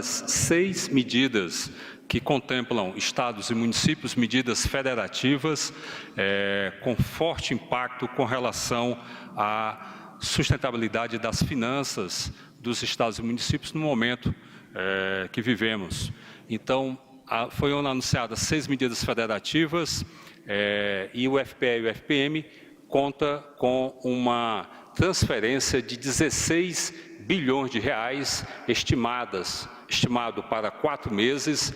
6 medidas que contemplam estados e municípios, medidas federativas, com forte impacto com relação à sustentabilidade das finanças dos estados e municípios no momento que vivemos. Então, foram anunciadas 6 medidas federativas e o FPE e o FPM conta com uma transferência de 16 bilhões de reais estimado para 4 meses,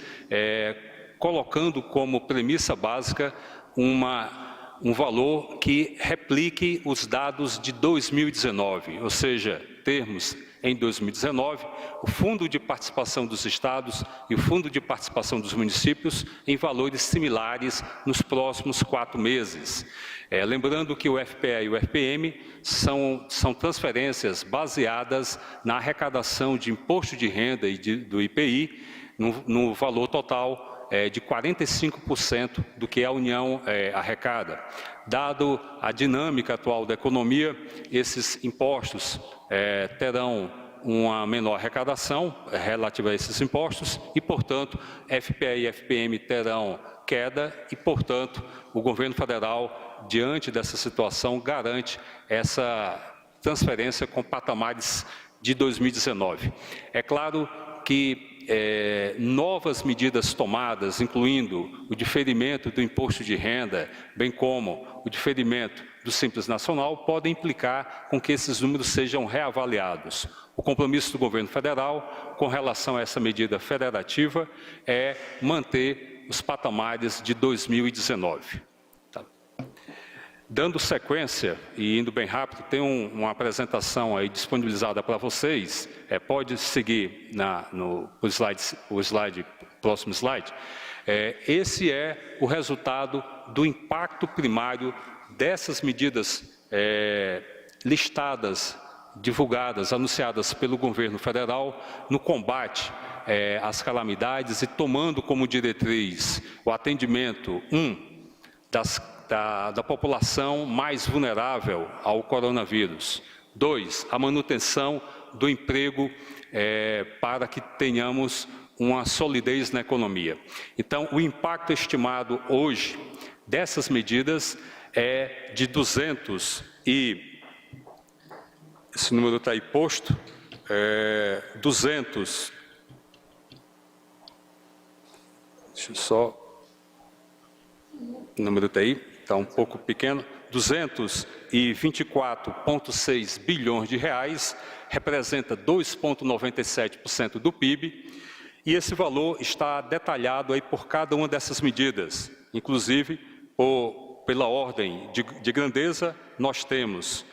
colocando como premissa básica um valor que replique os dados de 2019, ou seja, termos em 2019 o Fundo de Participação dos Estados e o Fundo de Participação dos Municípios em valores similares nos próximos 4 meses. Lembrando que o FPE e o FPM são transferências baseadas na arrecadação de imposto de renda e do IPI no valor total de 45% do que a União arrecada. Dado a dinâmica atual da economia, esses impostos terão uma menor arrecadação relativa a esses impostos e, portanto, FPE e FPM terão queda e, portanto, o governo federal, diante dessa situação, garante essa transferência com patamares de 2019. É claro que novas medidas tomadas, incluindo o diferimento do imposto de renda, bem como o diferimento do Simples Nacional, podem implicar com que esses números sejam reavaliados. O compromisso do governo federal com relação a essa medida federativa é manter os patamares de 2019. Dando sequência e indo bem rápido, tem uma apresentação aí disponibilizada para vocês, pode seguir próximo slide. Esse é o resultado do impacto primário dessas medidas listadas, divulgadas, anunciadas pelo governo federal no combate às calamidades e tomando como diretriz o atendimento, da população mais vulnerável ao coronavírus. 2, a manutenção do emprego para que tenhamos uma solidez na economia. Então, o impacto estimado hoje dessas medidas é de 200 e... Esse número está aí posto, 200... Deixa eu só... O número está aí, está um pouco pequeno, 224,6 bilhões de reais, representa 2,97% do PIB, e esse valor está detalhado aí por cada uma dessas medidas, inclusive pela ordem de grandeza. Nós temos,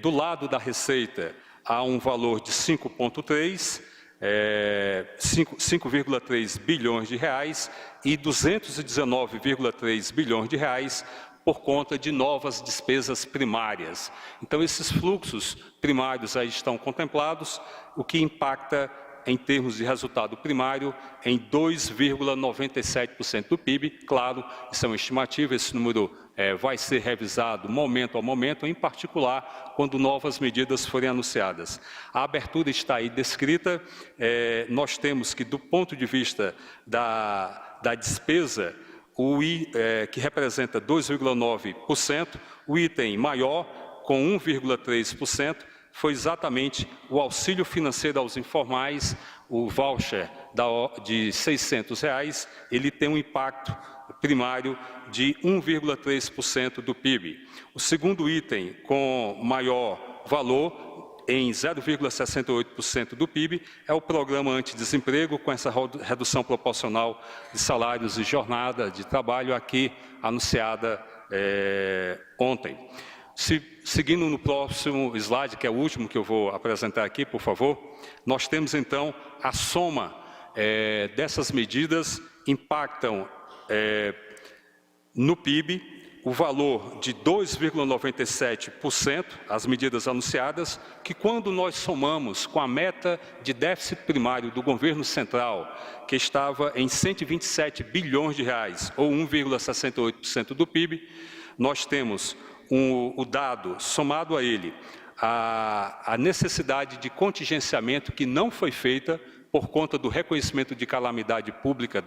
do lado da receita, há um valor de 5,3 bilhões de reais e 219,3 bilhões de reais por conta de novas despesas primárias. Então, esses fluxos primários aí estão contemplados, o que impacta em termos de resultado primário em 2,97% do PIB. Claro, isso é uma estimativa, esse número vai ser revisado momento a momento, em particular quando novas medidas forem anunciadas. A abertura está aí descrita. Nós temos que, do ponto de vista da despesa, que representa 2,9%, o item maior, com 1,3%, foi exatamente o auxílio financeiro aos informais, o voucher de R$ 600, ele tem um impacto primário de 1,3% do PIB. O segundo item com maior valor, em 0,68% do PIB, é o programa antidesemprego, com essa redução proporcional de salários e jornada de trabalho aqui anunciada ontem. Seguindo no próximo slide, que é o último que eu vou apresentar aqui, por favor, nós temos então a soma dessas medidas impactam no PIB o valor de 2,97%, as medidas anunciadas, que quando nós somamos com a meta de déficit primário do governo central, que estava em 127 bilhões de reais, ou 1,68% do PIB, nós temos o dado, somado a ele, a necessidade de contingenciamento que não foi feita por conta do reconhecimento de calamidade pública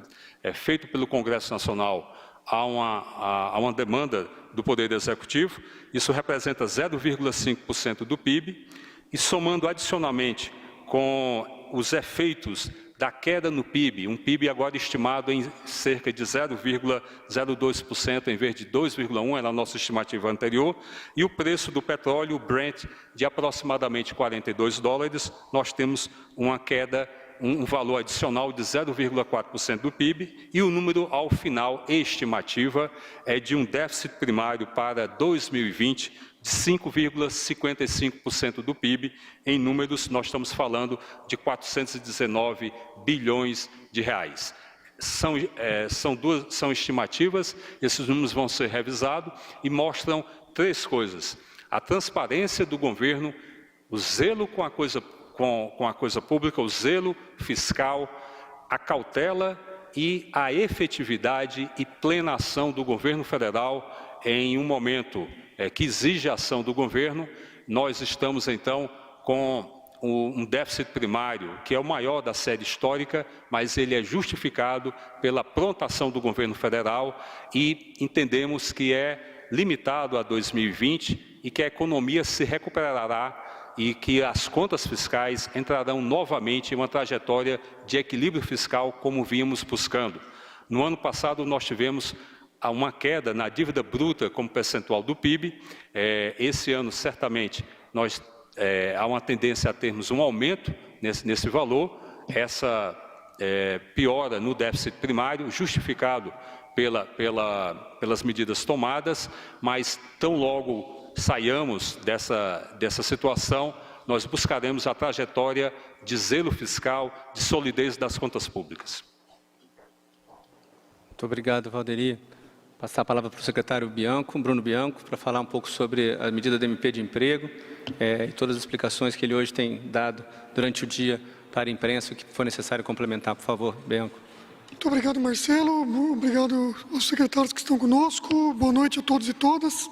feito pelo Congresso Nacional, há uma demanda do Poder Executivo. Isso representa 0,5% do PIB, e somando adicionalmente com os efeitos da queda no PIB, um PIB agora estimado em cerca de 0,02% em vez de 2,1%, era a nossa estimativa anterior, e o preço do petróleo, o Brent, de aproximadamente $42, nós temos uma queda, um valor adicional de 0,4% do PIB, e o número ao final, estimativa, é de um déficit primário para 2020 de 5,55% do PIB. Em números, nós estamos falando de 419 bilhões de reais. São estimativas, esses números vão ser revisados e mostram três coisas: a transparência do governo, o zelo com a coisa pública, o zelo fiscal, a cautela e a efetividade e plena ação do governo federal em um momento que exige a ação do governo. Nós estamos, então, com um déficit primário, que é o maior da série histórica, mas ele é justificado pela pronta ação do governo federal, e entendemos que é limitado a 2020 e que a economia se recuperará e que as contas fiscais entrarão novamente em uma trajetória de equilíbrio fiscal como vínhamos buscando. No ano passado, nós tivemos uma queda na dívida bruta como percentual do PIB. Esse ano, certamente, há uma tendência a termos um aumento nesse valor. Essa piora no déficit primário, justificado pelas medidas tomadas, mas tão logo saiamos dessa situação, nós buscaremos a trajetória de zelo fiscal, de solidez das contas públicas. Muito obrigado, Valderi. Passar a palavra para o secretário Bruno Bianco, para falar um pouco sobre a medida do MP de emprego e todas as explicações que ele hoje tem dado durante o dia para a imprensa, o que for necessário complementar. Por favor, Bianco. Muito obrigado, Marcelo. Obrigado aos secretários que estão conosco. Boa noite a todos e todas.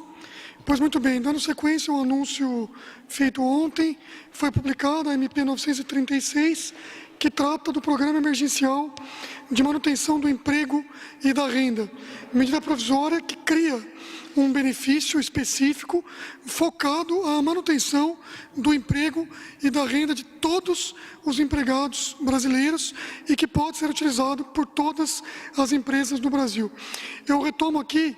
Pois muito bem, dando sequência ao anúncio feito ontem, foi publicada a MP 936, que trata do Programa Emergencial de Manutenção do Emprego e da Renda. Medida provisória que cria um benefício específico focado à manutenção do emprego e da renda de todos os empregados brasileiros e que pode ser utilizado por todas as empresas do Brasil. Eu retomo aqui,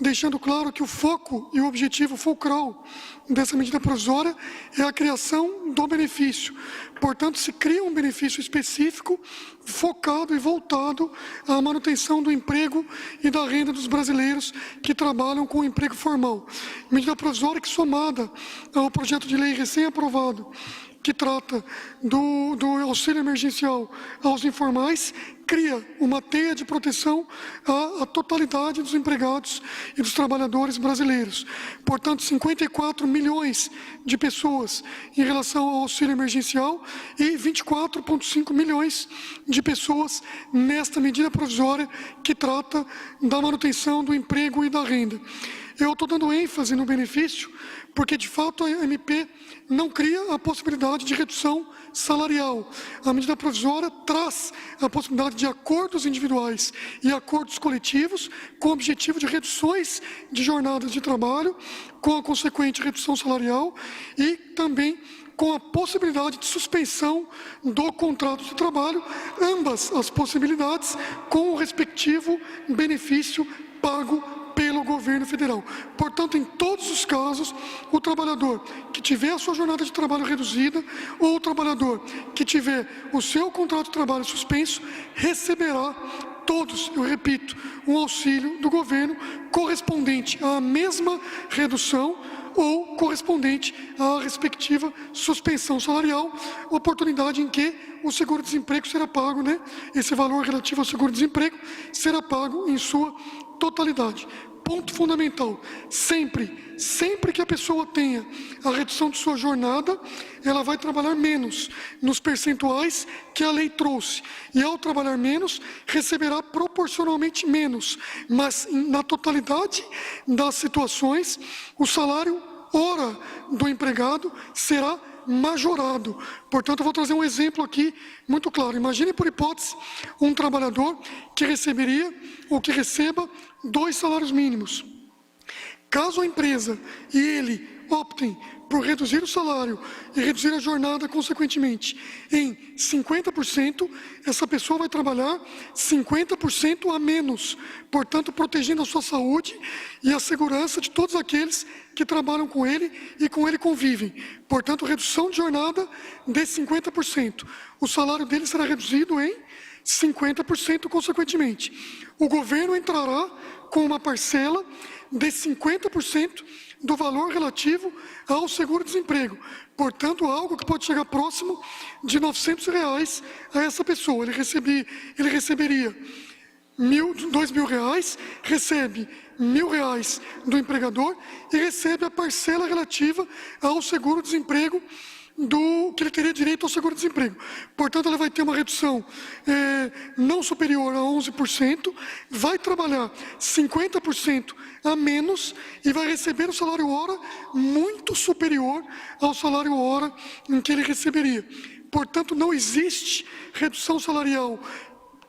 deixando claro que o foco e o objetivo fulcral dessa medida provisória é a criação do benefício. Portanto, se cria um benefício específico, focado e voltado à manutenção do emprego e da renda dos brasileiros que trabalham com o emprego formal. Medida provisória que, somada ao projeto de lei recém-aprovado, que trata do auxílio emergencial aos informais, cria uma teia de proteção à totalidade dos empregados e dos trabalhadores brasileiros. Portanto, 54 milhões de pessoas em relação ao auxílio emergencial e 24,5 milhões de pessoas nesta medida provisória que trata da manutenção do emprego e da renda. Eu estou dando ênfase no benefício porque, de fato, a MP não cria a possibilidade de redução salarial. A medida provisória traz a possibilidade de acordos individuais e acordos coletivos com o objetivo de reduções de jornadas de trabalho, com a consequente redução salarial e também com a possibilidade de suspensão do contrato de trabalho, ambas as possibilidades com o respectivo benefício pago pelo governo federal. Portanto, em todos os casos, o trabalhador que tiver a sua jornada de trabalho reduzida ou o trabalhador que tiver o seu contrato de trabalho suspenso, receberá todos, eu repito, um auxílio do governo correspondente à mesma redução ou correspondente à respectiva suspensão salarial, oportunidade em que o seguro-desemprego será pago, esse valor relativo ao seguro-desemprego será pago em sua totalidade. Ponto fundamental, sempre que a pessoa tenha a redução de sua jornada, ela vai trabalhar menos nos percentuais que a lei trouxe. E ao trabalhar menos, receberá proporcionalmente menos. Mas na totalidade das situações, o salário hora do empregado será majorado. Portanto, eu vou trazer um exemplo aqui muito claro. Imagine, por hipótese, um trabalhador que receberia ou que receba 2 salários mínimos. Caso a empresa e ele optem por reduzir o salário e reduzir a jornada, consequentemente, em 50%, essa pessoa vai trabalhar 50% a menos, portanto, protegendo a sua saúde e a segurança de todos aqueles que trabalham com ele e com ele convivem. Portanto, redução de jornada de 50%. O salário dele será reduzido em 50%, consequentemente. O governo entrará com uma parcela de 50% do valor relativo ao seguro-desemprego. Portanto, algo que pode chegar próximo de R$ 900 a essa pessoa. Ele receberia R$2.000, recebe R$1.000 do empregador e recebe a parcela relativa ao seguro-desemprego que ele teria direito ao seguro-desemprego. Portanto, ele vai ter uma redução não superior a 11%, vai trabalhar 50% a menos e vai receber o salário hora muito superior ao salário hora em que ele receberia. Portanto, não existe redução salarial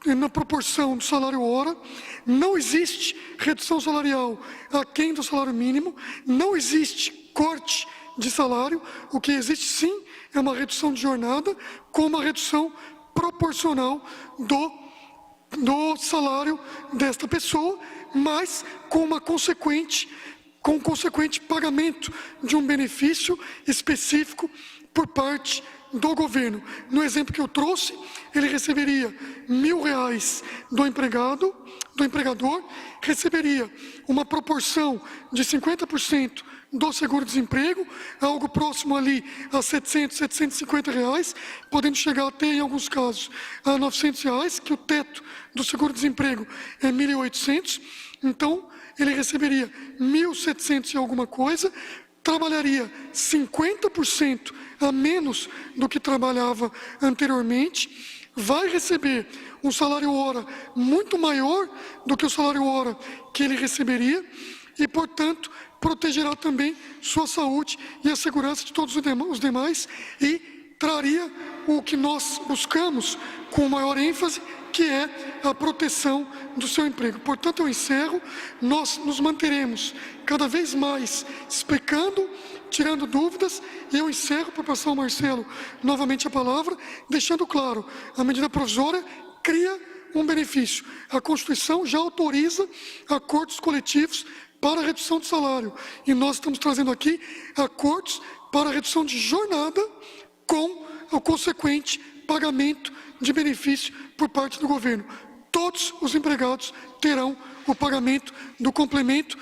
na proporção do salário hora, não existe redução salarial aquém do salário mínimo, não existe corte de salário. O que existe sim é uma redução de jornada com uma redução proporcional do salário desta pessoa, mas com consequente pagamento de um benefício específico por parte do governo. No exemplo que eu trouxe, ele receberia R$1.000 do empregador, receberia uma proporção de 50% do seguro-desemprego, algo próximo ali a R$700, R$750, podendo chegar até, em alguns casos, a R$900, que o teto do seguro-desemprego é R$1.800, então ele receberia R$1.700 e alguma coisa, trabalharia 50% a menos do que trabalhava anteriormente, vai receber um salário hora muito maior do que o salário hora que ele receberia e, portanto, protegerá também sua saúde e a segurança de todos os demais e traria o que nós buscamos com maior ênfase, que é a proteção do seu emprego. Portanto, eu encerro, nós nos manteremos cada vez mais explicando, tirando dúvidas, e eu encerro para passar ao Marcelo novamente a palavra, deixando claro, a medida provisória cria um benefício. A Constituição já autoriza acordos coletivos para a redução de salário, e nós estamos trazendo aqui acordos para a redução de jornada com o consequente pagamento de benefício por parte do governo. Todos os empregados terão o pagamento do complemento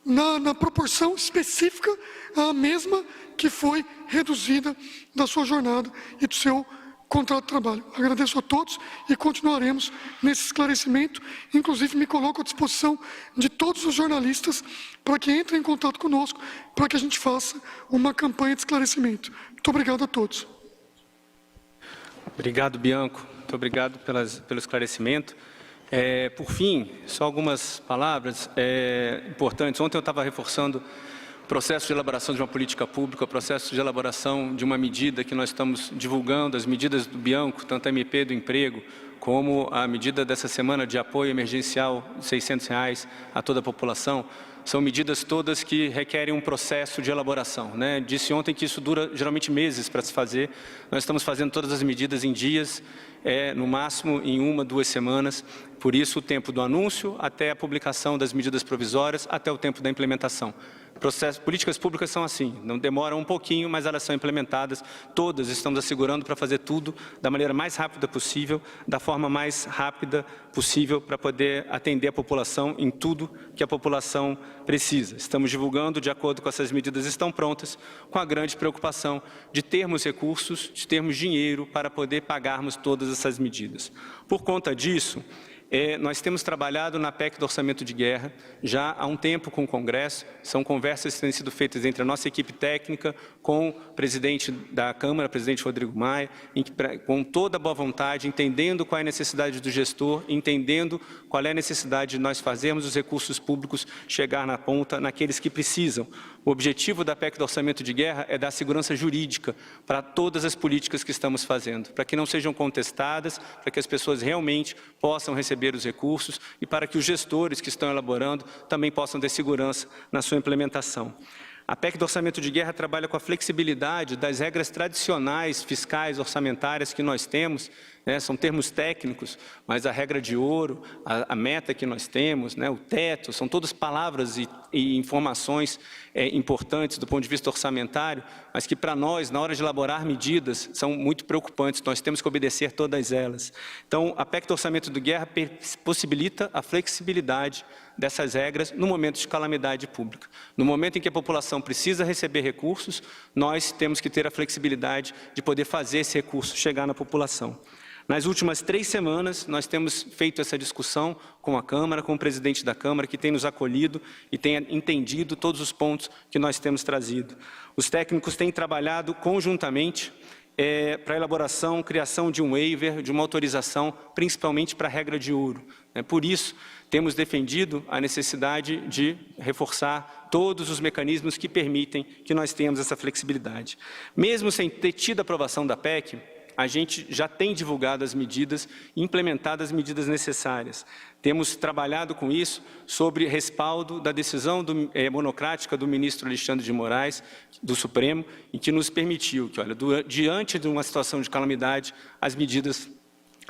na proporção específica a mesma que foi reduzida da sua jornada e do seu contrato de trabalho. Agradeço a todos e continuaremos nesse esclarecimento. Inclusive, me coloco à disposição de todos os jornalistas para que entrem em contato conosco, para que a gente faça uma campanha de esclarecimento. Muito obrigado a todos. Obrigado, Bianco. Muito obrigado pelo esclarecimento. Por fim, só algumas palavras importantes. Ontem eu estava reforçando o processo de elaboração de uma política pública, o processo de elaboração de uma medida que nós estamos divulgando, as medidas do Bianco, tanto a MP do emprego, como a medida dessa semana de apoio emergencial de R$600 a toda a população. São medidas todas que requerem um processo de elaboração, né? Disse ontem que isso dura geralmente meses para se fazer. Nós estamos fazendo todas as medidas em dias, no máximo em 1, 2 semanas. Por isso o tempo do anúncio até a publicação das medidas provisórias, até o tempo da implementação. Políticas públicas são assim, não demoram um pouquinho, mas elas são implementadas. Todas estamos assegurando para fazer tudo da maneira mais rápida possível, da forma mais rápida possível para poder atender a população em tudo que a população precisa. Estamos divulgando de acordo com essas medidas estão prontas, com a grande preocupação de termos recursos, de termos dinheiro para poder pagarmos todas essas medidas. Por conta disso, nós temos trabalhado na PEC do Orçamento de Guerra já há um tempo com o Congresso. São conversas que têm sido feitas entre a nossa equipe técnica, com o presidente da Câmara, o presidente Rodrigo Maia, com toda a boa vontade, entendendo qual é a necessidade do gestor, entendendo qual é a necessidade de nós fazermos os recursos públicos chegar na ponta, naqueles que precisam. O objetivo da PEC do orçamento de guerra é dar segurança jurídica para todas as políticas que estamos fazendo, para que não sejam contestadas, para que as pessoas realmente possam receber os recursos e para que os gestores que estão elaborando também possam ter segurança na sua implementação. A PEC do orçamento de guerra trabalha com a flexibilidade das regras tradicionais, fiscais, orçamentárias que nós temos, né? São termos técnicos, mas a regra de ouro, a meta que nós temos, né? O teto, são todas palavras e informações importantes do ponto de vista orçamentário, mas que para nós, na hora de elaborar medidas, são muito preocupantes, nós temos que obedecer todas elas. Então, a PEC do orçamento de guerra possibilita a flexibilidade dessas regras no momento de calamidade pública. No momento em que a população precisa receber recursos, nós temos que ter a flexibilidade de poder fazer esse recurso chegar na população. Nas últimas 3 semanas, nós temos feito essa discussão com a Câmara, com o presidente da Câmara, que tem nos acolhido e tem entendido todos os pontos que nós temos trazido. Os técnicos têm trabalhado conjuntamente para a elaboração, criação de um waiver, de uma autorização, principalmente para a regra de ouro. Por isso, temos defendido a necessidade de reforçar todos os mecanismos que permitem que nós tenhamos essa flexibilidade. Mesmo sem ter tido a aprovação da PEC, a gente já tem divulgado as medidas e implementado as medidas necessárias. Temos trabalhado com isso sobre respaldo da decisão monocrática do ministro Alexandre de Moraes, do Supremo, em que nos permitiu que, olha, diante de uma situação de calamidade,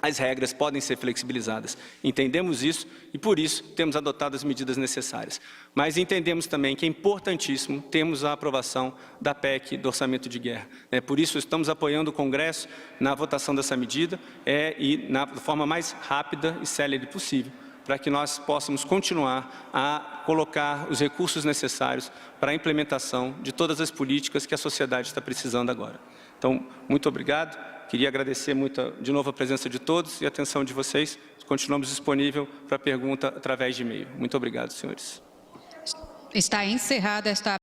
as regras podem ser flexibilizadas. Entendemos isso e, por isso, temos adotado as medidas necessárias. Mas entendemos também que é importantíssimo termos a aprovação da PEC do orçamento de guerra. Por isso, estamos apoiando o Congresso na votação dessa medida e da forma mais rápida e célere possível, para que nós possamos continuar a colocar os recursos necessários para a implementação de todas as políticas que a sociedade está precisando agora. Então, muito obrigado. Queria agradecer muito, de novo, a presença de todos e a atenção de vocês. Continuamos disponível para pergunta através de e-mail. Muito obrigado, senhores. Está encerrada esta